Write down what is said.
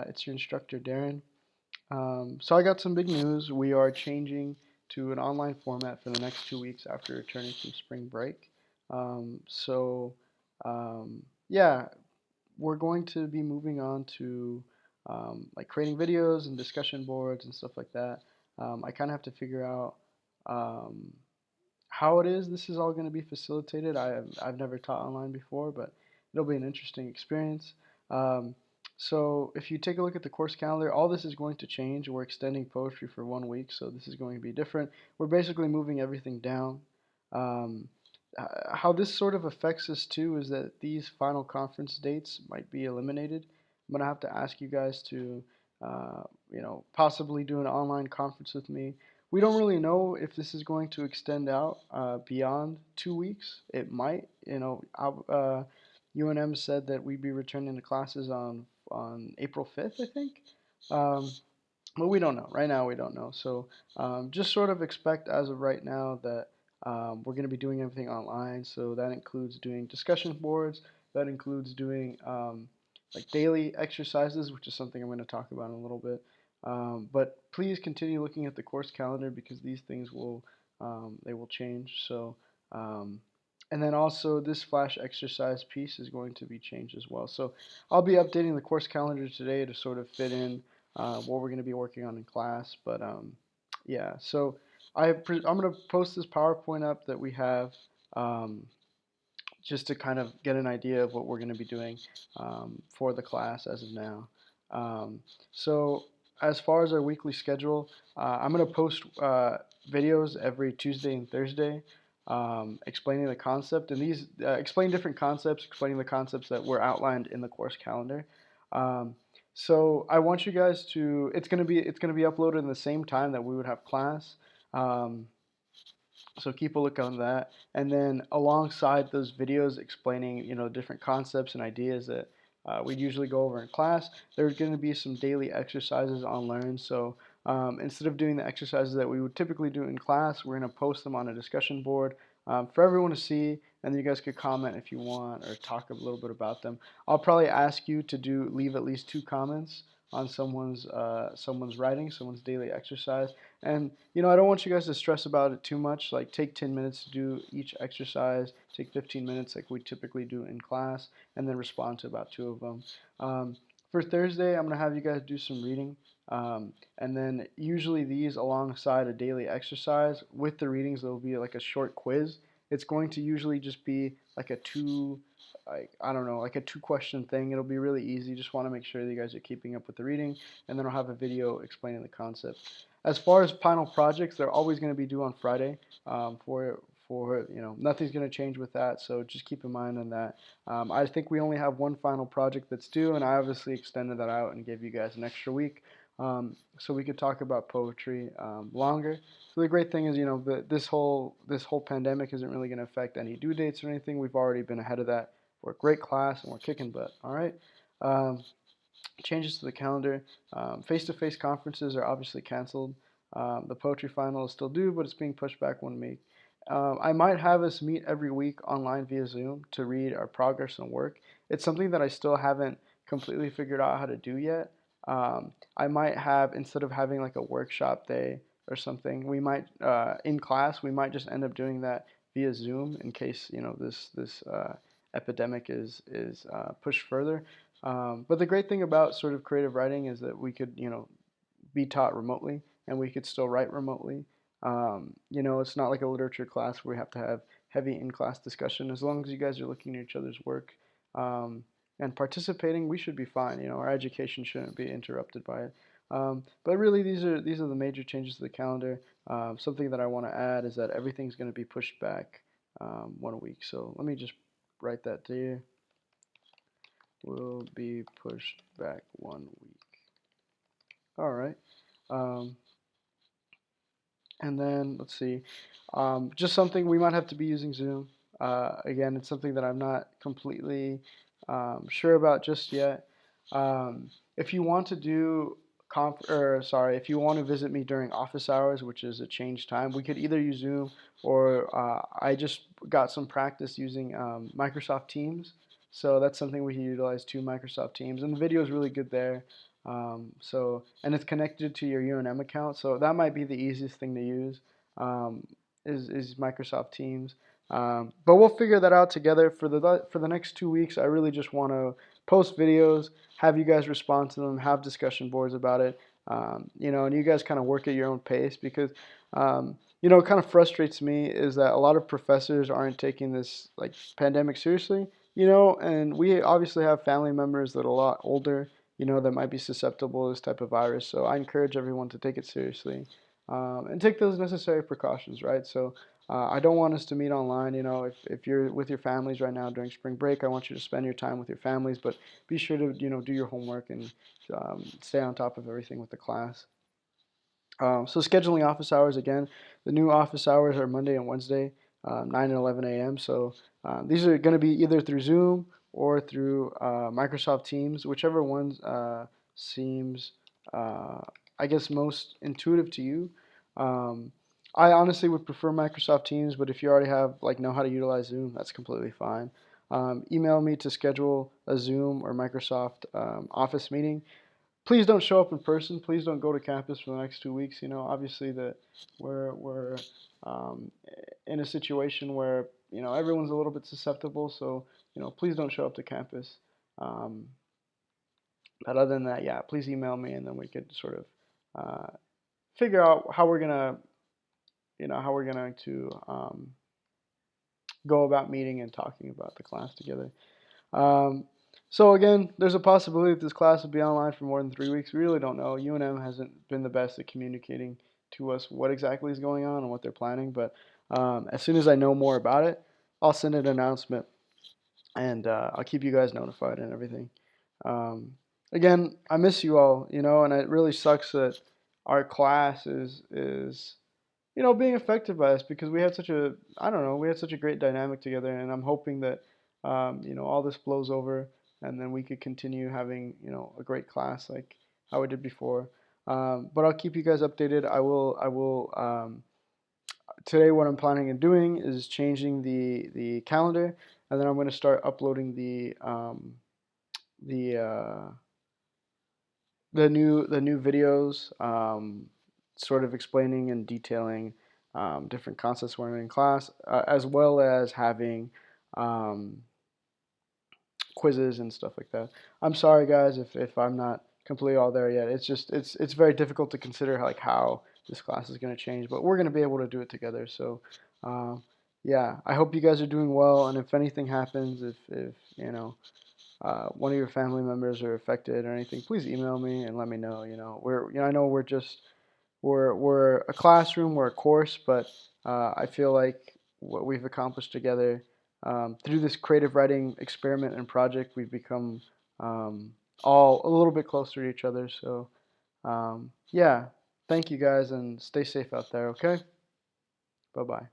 It's your instructor, Darren. So I got some big news. We are changing to an online format for the next 2 weeks after returning from spring break. Um, so, yeah, we're going to be moving on to like creating videos and discussion boards and stuff like that. I kind of have to figure out um, how it is this is all going to be facilitated. I've never taught online before, but it'll be an interesting experience. Um, so if you take a look at the course calendar, all this is going to change. We're extending poetry for 1 week, so this is going to be different. We're basically moving everything down. Um, how this sort of affects us too is that these final conference dates might be eliminated. I'm gonna have to ask you guys to, possibly do an online conference with me. We don't really know if this is going to extend out beyond 2 weeks. It might. UNM said that we'd be returning to classes on April 5th, I think. Um, but we don't know. Right now, we don't know. So just sort of expect as of right now that we're going to be doing everything online. So that includes doing discussion boards. That includes doing like daily exercises, which is something I'm going to talk about in a little bit. But please continue looking at the course calendar because these things will change. So and then also this flash exercise piece is going to be changed as well. So I'll be updating the course calendar today to sort of fit in what we're going to be working on in class. But yeah, so I'm going to post this PowerPoint up that we have um, just to kind of get an idea of what we're going to be doing for the class as of now. So as far as our weekly schedule, I'm going to post videos every Tuesday and Thursday explaining the concept, and these explain different concepts, explaining the concepts that were outlined in the course calendar. Um, so I want you guys to. It's gonna be uploaded in the same time that we would have class. Um, so keep a look on that, and then alongside those videos explaining, different concepts and ideas that we usually go over in class, there's going to be some daily exercises on Learn. So instead of doing the exercises that we would typically do in class, we're going to post them on a discussion board for everyone to see, and then you guys could comment if you want or talk a little bit about them. I'll probably ask you to leave at least 2 comments on someone's writing, someone's daily exercise. And I don't want you guys to stress about it too much. Like take 10 minutes to do each exercise, take 15 minutes like we typically do in class, and then respond to about two of them. For Thursday, I'm gonna have you guys do some reading. And then usually these alongside a daily exercise with the readings, there will be like a short quiz. It's going to usually just be like I don't know, like a 2 question thing. It'll be really easy. Just want to make sure that you guys are keeping up with the reading, and then I'll have a video explaining the concept. As far as final projects, they're always going to be due on Friday. Nothing's going to change with that. So just keep in mind on that. I think we only have one final project that's due, and I obviously extended that out and gave you guys an extra week. So we could talk about poetry longer. So the great thing is, this whole pandemic isn't really going to affect any due dates or anything. We've already been ahead of that. We're a great class and we're kicking butt. All right. Um, Changes to the calendar. Face-to-face conferences are obviously canceled. The poetry final is still due, but it's being pushed back 1 week. I might have us meet every week online via Zoom to read our progress and work. It's something that I still haven't completely figured out how to do yet. I might have, instead of having like a workshop day or something, we might in class we might just end up doing that via Zoom in case this epidemic is pushed further. But the great thing about sort of creative writing is that we could, be taught remotely and we could still write remotely. It's not like a literature class where we have to have heavy in-class discussion. As long as you guys are looking at each other's work um, and participating, we should be fine. Our education shouldn't be interrupted by it. But really, these are the major changes to the calendar. Something that I want to add is that everything's going to be pushed back 1 week. So let me just write that to you. Will be pushed back 1 week. All right. Um, and then let's see. Just something we might have to be using Zoom. Again, it's something that I'm not completely sure about just yet. If you want to do if you want to visit me during office hours, which is a change time, we could either use Zoom or I just got some practice using Microsoft Teams. So that's something we can utilize too, Microsoft Teams, and the video is really good there. And it's connected to your UNM account, so that might be the easiest thing to use. Um, is Microsoft Teams. But we'll figure that out together for the next 2 weeks. I really just want to post videos, have you guys respond to them, have discussion boards about it. And you guys kind of work at your own pace because it kind of frustrates me is that a lot of professors aren't taking this like pandemic seriously. And we obviously have family members that are a lot older, that might be susceptible to this type of virus. So I encourage everyone to take it seriously and take those necessary precautions, right? So I don't want us to meet online. If you're with your families right now during spring break, I want you to spend your time with your families, but be sure to, do your homework and stay on top of everything with the class. So scheduling office hours again. The new office hours are Monday and Wednesday, 9 and 11 a.m. So these are going to be either through Zoom or through Microsoft Teams, whichever one seems, uh, I guess, most intuitive to you. Um, I honestly would prefer Microsoft Teams, but if you already have know how to utilize Zoom, that's completely fine. Email me to schedule a Zoom or Microsoft Office meeting. Please don't show up in person. Please don't go to campus for the next 2 weeks. Obviously that we're um, in a situation where everyone's a little bit susceptible. So please don't show up to campus. Um, but other than that, yeah, please email me and then we could sort of figure out how we're gonna to go about meeting and talking about the class together. Um, so again, there's a possibility that this class will be online for more than 3 weeks. We really don't know. UNM hasn't been the best at communicating to us what exactly is going on and what they're planning. But as soon as I know more about it, I'll send an announcement and I'll keep you guys notified and everything. Um, Again, I miss you all, and it really sucks that our class is being affected by this because we had such a, I don't know, we had such a great dynamic together, and I'm hoping that, all this blows over, and then we could continue having, a great class like how we did before. But I'll keep you guys updated. Today what I'm planning on doing is changing the calendar, and then I'm going to start uploading the the new videos, sort of explaining and detailing different concepts we're in class, as well as having um, quizzes and stuff like that. I'm sorry, guys, if I'm not completely all there yet. It's just it's very difficult to consider like how this class is going to change, but we're going to be able to do it together. So, um, yeah, I hope you guys are doing well, and if anything happens, if one of your family members are affected or anything, please email me and let me know. I know we're a classroom, we're a course, but I feel like what we've accomplished together through this creative writing experiment and project, we've become all a little bit closer to each other. So yeah, thank you guys and stay safe out there. Okay, bye bye.